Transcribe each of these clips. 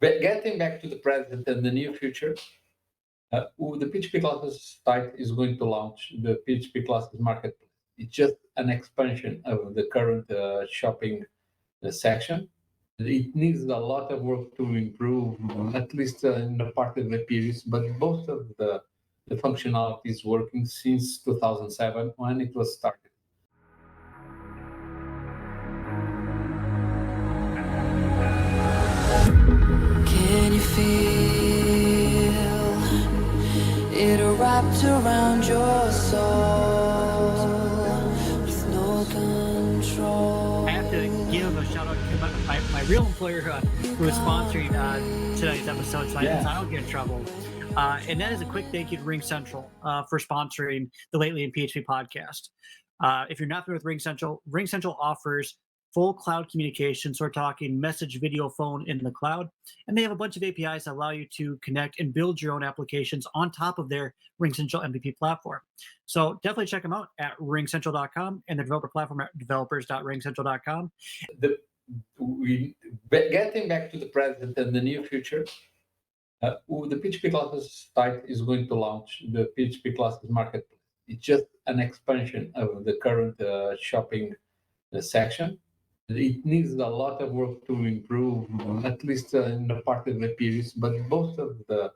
Getting back to the present and the near future, the PHP Classes site is going to launch the PHP Classes marketplace. It's just an expansion of the current shopping section. It needs a lot of work to improve, at least in the part of the periods, but most of the functionality is working since 2007 when it was started. Can you feel it wrapped around your soul with no control? I have to give a shout out to my real employer who is sponsoring tonight's episode, so I don't get in trouble. And that is a quick thank you to Ring Central for sponsoring the Lately in PHP podcast. If you're not familiar with Ring Central offers full cloud communication. So we're talking message, video, phone in the cloud. And they have a bunch of APIs that allow you to connect and build your own applications on top of their Ring Central MVP platform. So definitely check them out at ringcentral.com and the developer platform at developers.ringcentral.com. Getting back to the present and the near future, the PHP Classes site is going to launch the PHP Classes marketplace. It's just an expansion of the current shopping section. It needs a lot of work to improve, at least in the part of the periods, but most of the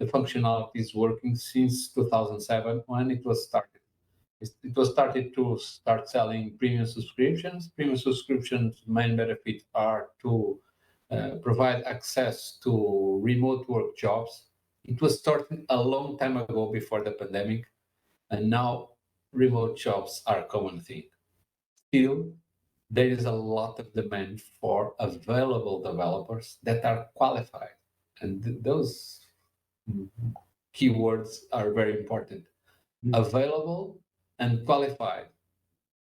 functionality is working since 2007 when it was started. It was started to start selling premium subscriptions. Premium subscriptions' main benefits are to provide access to remote work jobs. It was started a long time ago before the pandemic, and now remote jobs are a common thing. Still, there is a lot of demand for available developers that are qualified. And those keywords are very important. Available and qualified.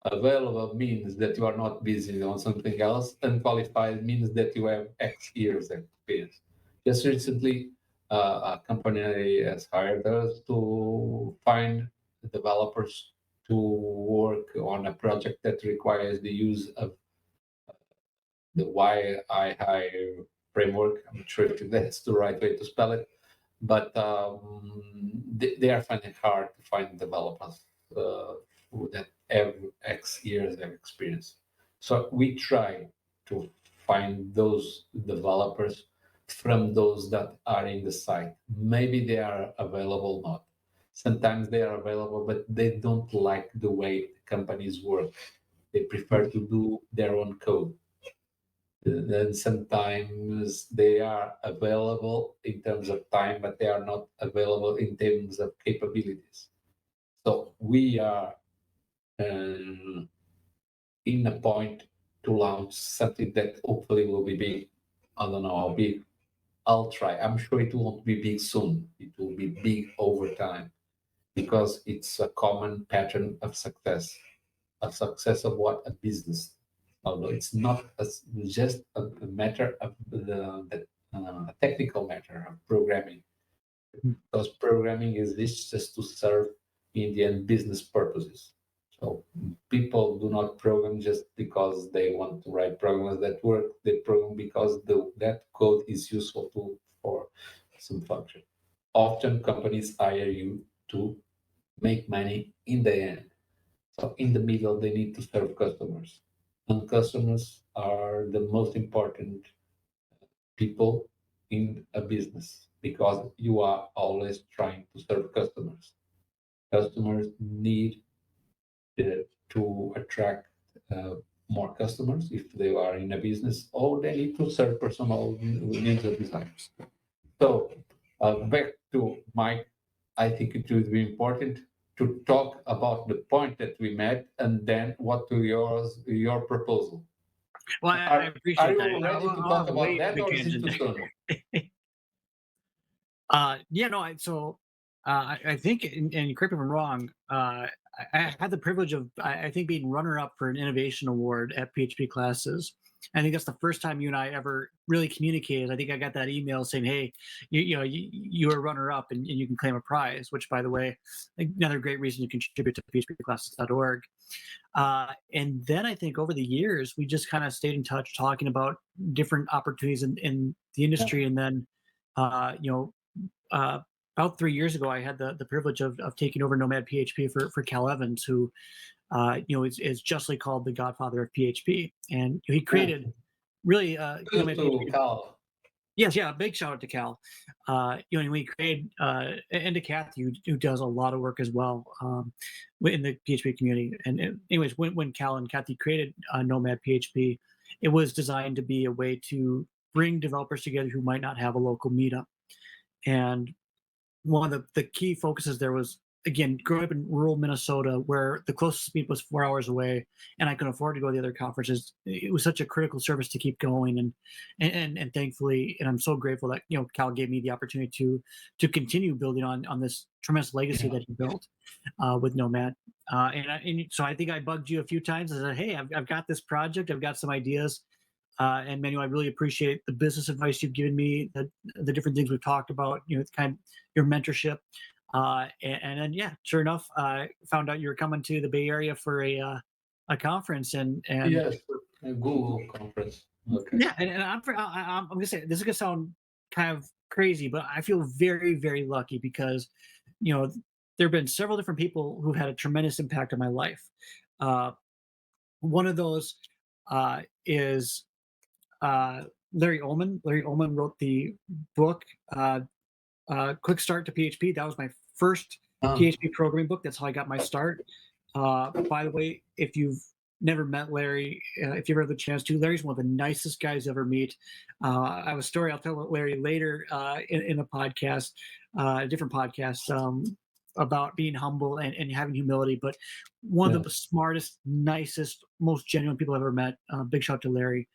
Available means that you are not busy on something else, and qualified means that you have X years experience. Just recently, a company has hired us to find developers to work on a project that requires the use of the YII framework. I'm not sure if that's the right way to spell it, but they are finding it hard to find developers that have X years of experience. So we try to find those developers from those that are in the site. Maybe they are available or not. Sometimes they are available, but they don't like the way companies work. They prefer to do their own code. Then sometimes they are available in terms of time, but they are not available in terms of capabilities. So we are in a point to launch something that hopefully will be big. I don't know how big. I'll try. I'm sure it won't be big soon. It will be big over time, because it's a common pattern of success. A success of what? A business. Although it's not just a matter of a technical matter of programming, because programming exists just to serve in the end business purposes. So people do not program just because they want to write programs that work. They program because that code is useful for some function. Often companies hire you to make money in the end. So in the middle, they need to serve customers. And customers are the most important people in a business, because you are always trying to serve customers. Customers need to attract more customers if they are in a business, or they need to serve personal needs of designers. So back to Mike, I think it would be important to talk about the point that we met, and then what to your proposal. Well, I appreciate that. Are you ready to talk about that, or is it too soon? I think, and correct me if I'm wrong, I had the privilege of, I think, being runner-up for an innovation award at PHP Classes. I think that's the first time you and I ever really communicated. I think I got that email saying, "Hey, you are runner up, and you can claim a prize." Which, by the way, another great reason to contribute to phpclasses.org. And then I think over the years we just kind of stayed in touch, talking about different opportunities in the industry. And then, you know, about 3 years ago, I had the privilege of taking over NomadPHP for Cal Evans, who is justly called the godfather of PHP, and he created really Kudos to NomadPHP. Cal. Yes, yeah, big shout out to Cal. And we created and to Kathy, who does a lot of work as well in the PHP community. And anyways, when Cal and Kathy created Nomad PHP, it was designed to be a way to bring developers together who might not have a local meetup. And one of the key focuses there was, again, growing up in rural Minnesota, where the closest meet was 4 hours away, and I couldn't afford to go to the other conferences. It was such a critical service to keep going, and thankfully, and I'm so grateful that Cal gave me the opportunity to continue building on this tremendous legacy that he built with Nomad. And so I think I bugged you a few times and said, "Hey, I've got this project, I've got some ideas." And Manuel, I really appreciate the business advice you've given me, the different things we've talked about, kind of your mentorship. And then, yeah, sure enough, I found out you were coming to the Bay Area for a conference, and Yes, a Google conference. Okay. yeah, and I'm gonna say this is gonna sound kind of crazy, but I feel very, very lucky because there have been several different people who had a tremendous impact on my life. One of those is Larry Ullman. Larry Ullman wrote the book Quick Start to PHP. That was my first PHP programming book. That's how I got my start. By the way, if you've never met Larry, if you ever have the chance to, Larry's one of the nicest guys ever meet. I have a story I'll tell Larry later in a podcast, a different podcast, about being humble and having humility. But one of the smartest, nicest, most genuine people I've ever met. Big shout out to Larry.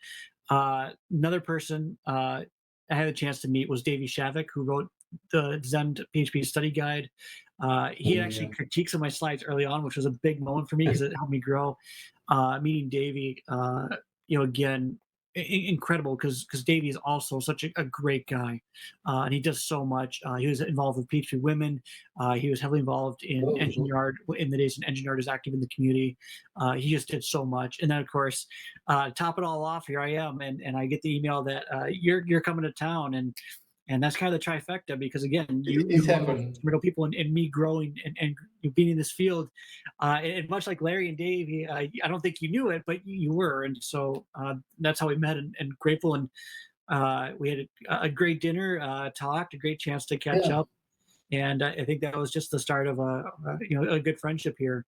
Another person I had a chance to meet was Davey Shavik, who wrote the Zen PHP study guide. He actually critiqued some of my slides early on, which was a big moment for me because it helped me grow. Meeting Davey, again, incredible because Davey is also such a great guy, and he does so much. He was involved with PHP Women. He was heavily involved in Engine Yard in the days when Engine Yard is active in the community. He just did so much. And then, of course, top it all off, here I am, and I get the email that you're coming to town, and that's kind of the trifecta because, again, you middle people and me growing and being in this field. And much like Larry and Dave, I don't think you knew it, but you were. And so that's how we met, and grateful. And we had a great dinner, talked, a great chance to catch up. And I think that was just the start of a good friendship here.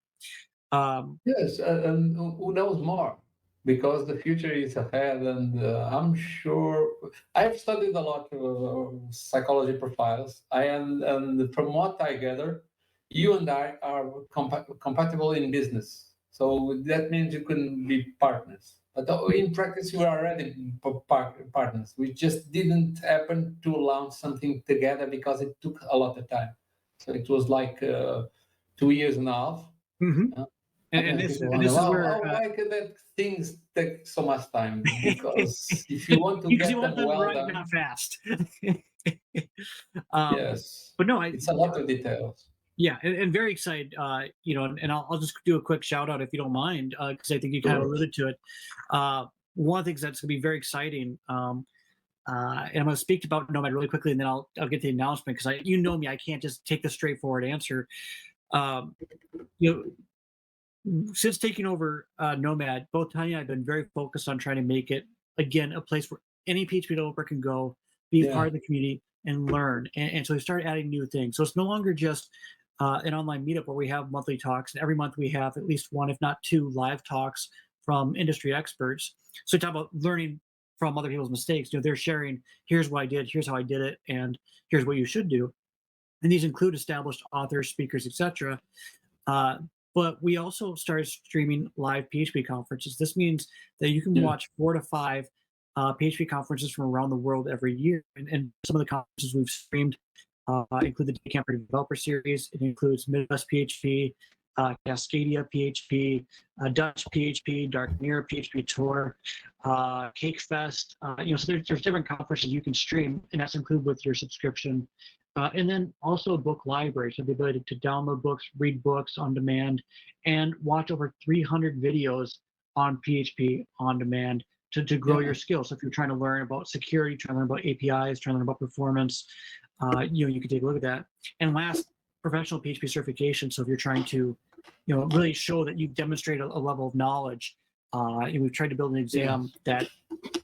Yes, and who knows more? Because the future is ahead, and I'm sure I've studied a lot of psychology profiles, and from what I gather, you and I are compatible in business. So that means you can be partners. But in practice, you are already partners. We just didn't happen to launch something together because it took a lot of time. So it was like 2 years and a half. Mm-hmm. And this is where why can that things take so much time? Because if you want to get them well done, not fast. Yes, but no, it's a lot of details. Yeah, and very excited. And I'll just do a quick shout out if you don't mind, because I think you kind of alluded to it. One of the things that's going to be very exciting. And I'm going to speak about Nomad really quickly, and then I'll get the announcement because you know me, I can't just take the straightforward answer. Since taking over Nomad, both Tanya and I have been very focused on trying to make it, again, a place where any PHP developer can go, be a part of the community, and learn. And so we started adding new things. So it's no longer just an online meetup where we have monthly talks. And every month we have at least one, if not two, live talks from industry experts. So we talk about learning from other people's mistakes. They're sharing, here's what I did, here's how I did it, and here's what you should do. And these include established authors, speakers, etc. But we also started streaming live PHP conferences. This means that you can watch 4 to 5 PHP conferences from around the world every year. And some of the conferences we've streamed include the Camper Developer Series. It includes Midwest PHP. Cascadia PHP, Dutch PHP, Dark Mirror PHP Tour, Cake Fest. So there's different conferences you can stream, and that's included with your subscription. And then also a book library, so the ability to download books, read books on demand, and watch over 300 videos on PHP on demand to grow your skills. So if you're trying to learn about security, trying to learn about APIs, trying to learn about performance, you can take a look at that. And last, professional PHP certification. So if you're trying to, really show that you've demonstrated a level of knowledge, and we've tried to build an exam that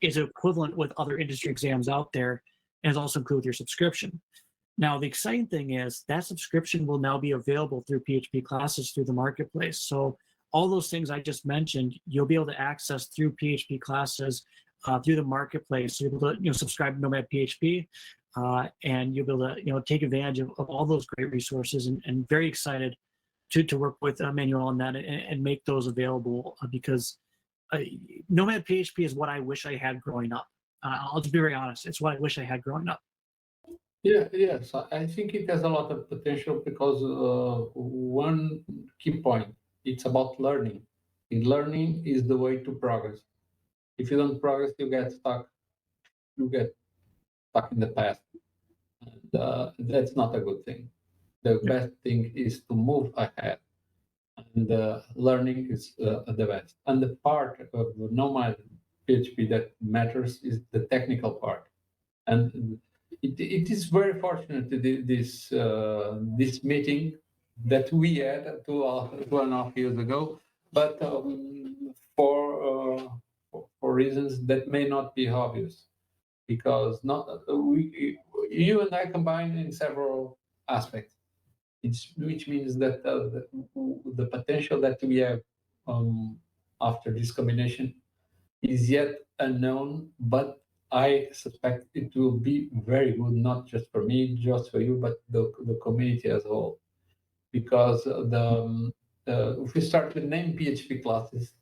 is equivalent with other industry exams out there, and is also included with your subscription. Now, the exciting thing is that subscription will now be available through PHP Classes through the marketplace. So all those things I just mentioned, you'll be able to access through PHP Classes through the marketplace. So you'll be able to subscribe to NomadPHP, and you'll be able to take advantage of all those great resources. And very excited to work with Manuel on that and make those available because NomadPHP is what I wish I had growing up. I'll just be very honest. It's what I wish I had growing up. Yes, I think it has a lot of potential because one key point, it's about learning. And learning is the way to progress. If you don't progress, you get stuck. You get stuck in the past. And that's not a good thing. The best thing is to move ahead. And learning is the best. And the part of Nomad PHP that matters is the technical part. And it is very fortunate this meeting that we had 2.5 years ago, but for reasons that may not be obvious, because you and I combine in several aspects, which means that the potential that we have after this combination is yet unknown, but I suspect it will be very good, not just for me, just for you, but the community as a whole. Because if we start with name PHP classes,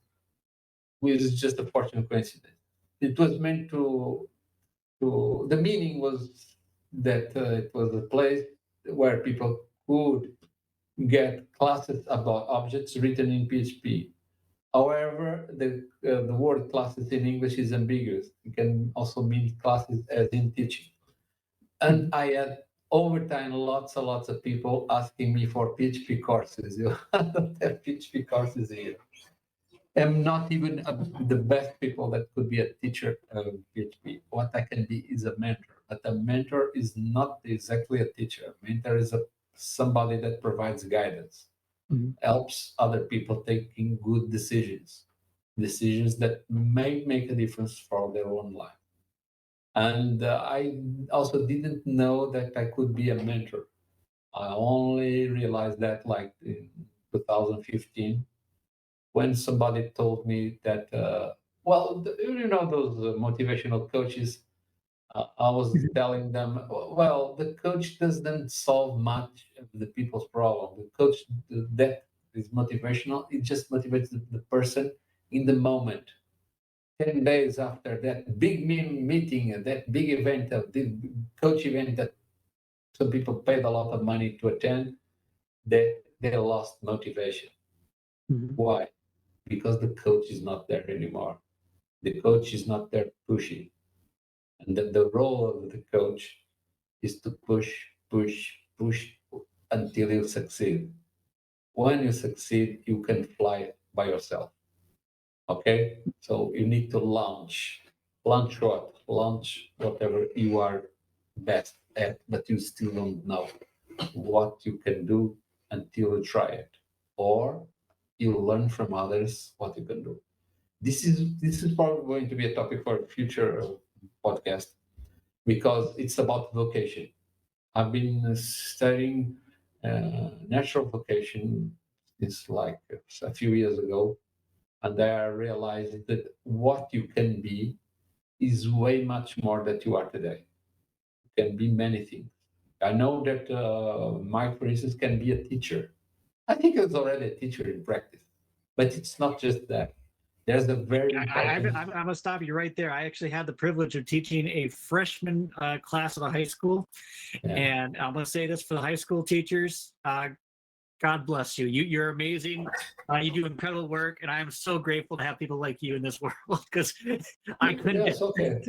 which is just a fortunate coincidence. It was meant the meaning was that it was a place where people could get classes about objects written in PHP. However, the word classes in English is ambiguous. It can also mean classes as in teaching. And I had over time lots and lots of people asking me for PHP courses. I don't have PHP courses here. I'm not even the best people that could be a teacher of PHP. What I can be is a mentor. But a mentor is not exactly a teacher. A mentor is somebody that provides guidance. Helps other people taking good decisions that may make a difference for their own life. And I also didn't know that I could be a mentor. I only realized that like in 2015 when somebody told me that, those motivational coaches, I was telling them, well, the coach doesn't solve much of the people's problem. The coach that is motivational, it just motivates the person in the moment. 10 days after that big meeting, that big event, the coach event that some people paid a lot of money to attend, they lost motivation. Why? Because the coach is not there anymore. The coach is not there pushing. And the role of the coach is to push until you succeed. When you succeed, you can fly by yourself. Okay? So you need to launch. Launch what? Launch whatever you are best at, but you still don't know what you can do until you try it. Or you learn from others what you can do. This is probably going to be a topic for a future podcast because it's about vocation. I've been studying natural vocation since like a few years ago, and I realized that what you can be is way much more than you are today. You can be many things. I know that Mike, for instance, can be a teacher. I think he's already a teacher in practice, but it's not just that. There's a very important... I'm going to stop you right there. I actually had the privilege of teaching a freshman class at a high school. Yeah. And I'm going to say this for the high school teachers, God bless you. You're amazing. You do incredible work, and I am so grateful to have people like you in this world because I couldn't. Yes, okay.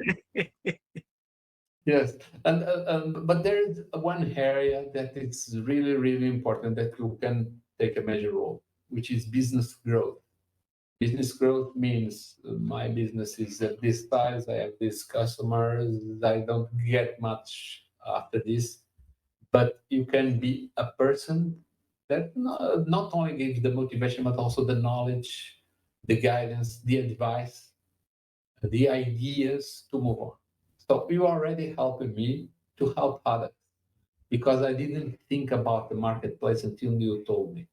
Yes, and but there is one area that is really, really important that you can take a major role, which is business growth. Business growth means my business is at this size, I have these customers, I don't get much after this, but you can be a person that not only gives the motivation, but also the knowledge, the guidance, the advice, the ideas to move on. So you already helping me to help others because I didn't think about the marketplace until you told me.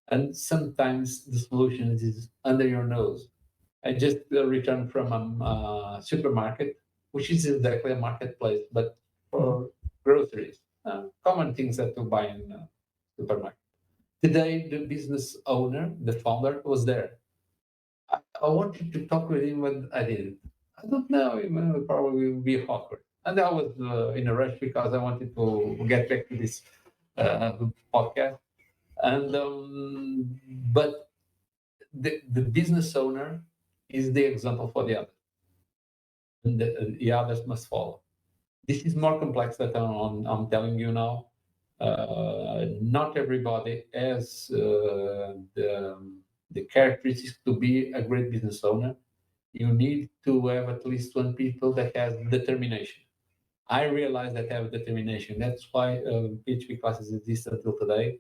And sometimes the solution is under your nose. I just returned from a supermarket, which is exactly a marketplace, but for groceries, common things that you buy in a supermarket. Today, the business owner, the founder, was there. I wanted to talk with him, but I didn't. I don't know, it will probably be awkward. And I was in a rush because I wanted to get back to this podcast. And but the business owner is the example for the other, and the others must follow. This is more complex than I'm telling you now. Not everybody has the characteristics to be a great business owner. You need to have at least one people that has determination. I realize that I have determination. That's why PHP classes exist until today,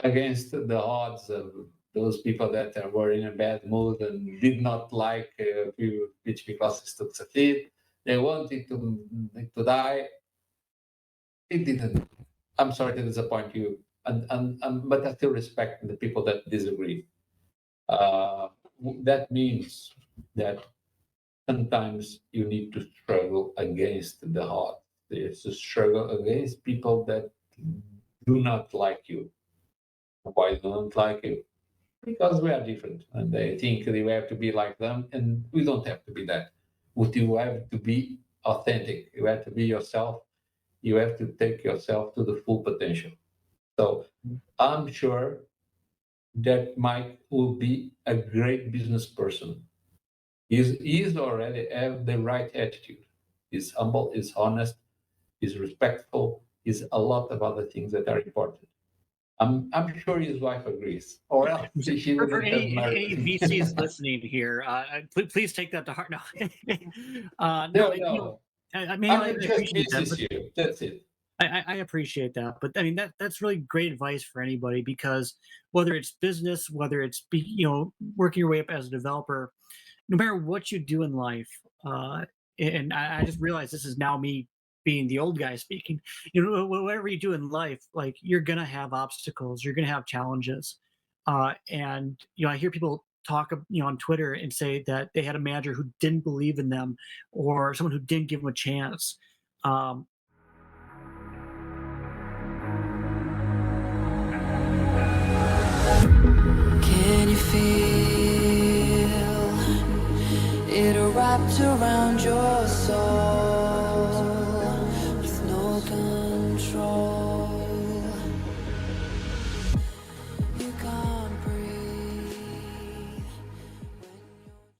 against the odds of those people that were in a bad mood and did not like PHP classes to succeed. They wanted to die. It didn't. I'm sorry to disappoint you, but I still respect the people that disagree. Uh, that means that sometimes you need to struggle against the odds. It's to struggle against people that do not like you. Why they don't like you? Because we are different, and they think you have to be like them, and we don't have to be that. But you have to be authentic. You have to be yourself. You have to take yourself to the full potential. So I'm sure that Mike will be a great business person. He's already have the right attitude. He's humble, he's honest, he's respectful, he's a lot of other things that are important. I'm sure his wife agrees, or else she For wouldn't have any married. VCs listening here, please take that to heart. No, No, you know, no. I mean, I'm I just appreciate that, business but you. That's it. I appreciate that, but I mean that's really great advice for anybody because whether it's business, whether it's working your way up as a developer, no matter what you do in life, and I just realized this is now me being the old guy speaking. Whatever you do in life, like you're gonna have obstacles, you're gonna have challenges, and I hear people talk, on Twitter and say that they had a manager who didn't believe in them or someone who didn't give them a chance. Um, Can you feel it wrapped around your soul?